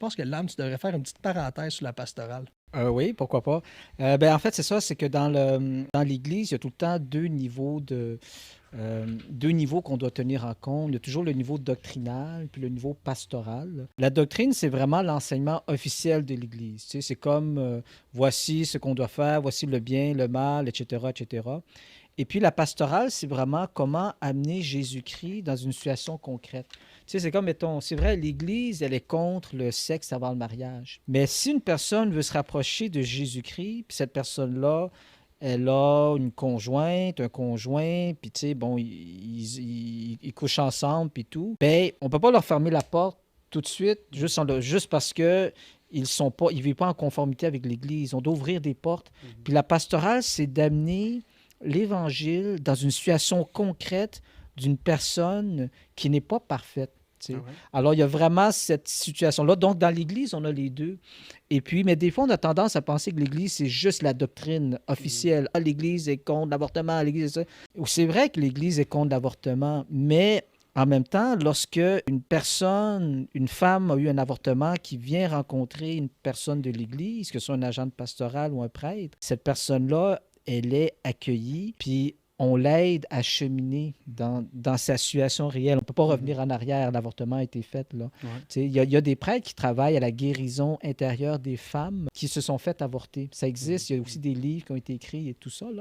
pense que l'âme, tu devrais faire une petite parenthèse sur la pastorale. Oui, pourquoi pas. En fait, c'est ça, c'est que dans l'Église, il y a tout le temps deux niveaux qu'on doit tenir en compte. Il y a toujours le niveau doctrinal puis le niveau pastoral. La doctrine, c'est vraiment l'enseignement officiel de l'Église. Tu sais, c'est comme voici ce qu'on doit faire, voici le bien, le mal, etc., etc. Et puis la pastorale, c'est vraiment comment amener Jésus-Christ dans une situation concrète. Tu sais, c'est comme, mettons, c'est vrai, l'Église, elle est contre le sexe avant le mariage. Mais si une personne veut se rapprocher de Jésus-Christ, puis cette personne-là, elle a une conjointe, un conjoint, puis tu sais, bon, ils couchent ensemble, puis tout, ben, on peut pas leur fermer la porte tout de suite, juste parce que ils vivent pas en conformité avec l'Église. On doit ouvrir des portes. Puis la pastorale, c'est d'amener l'Évangile dans une situation concrète d'une personne qui n'est pas parfaite. Tu Ah sais. ouais. Alors, il y a vraiment cette situation-là. Donc, dans l'Église, on a les deux. Et puis, mais des fois, on a tendance à penser que l'Église, c'est juste la doctrine officielle. Ah, l'Église est contre l'avortement, l'Église est ça. C'est vrai que l'Église est contre l'avortement, mais en même temps, lorsque une femme a eu un avortement qui vient rencontrer une personne de l'Église, que ce soit un agent de pastoral ou un prêtre, cette personne-là, elle est accueillie, puis on l'aide à cheminer dans sa situation réelle. On ne peut pas Mhm. revenir en arrière, l'avortement a été fait. Là. Ouais. Tu sais, il y a des prêtres qui travaillent à la guérison intérieure des femmes qui se sont fait avorter. Ça existe, il y a aussi Mhm. des livres qui ont été écrits et tout ça. Là.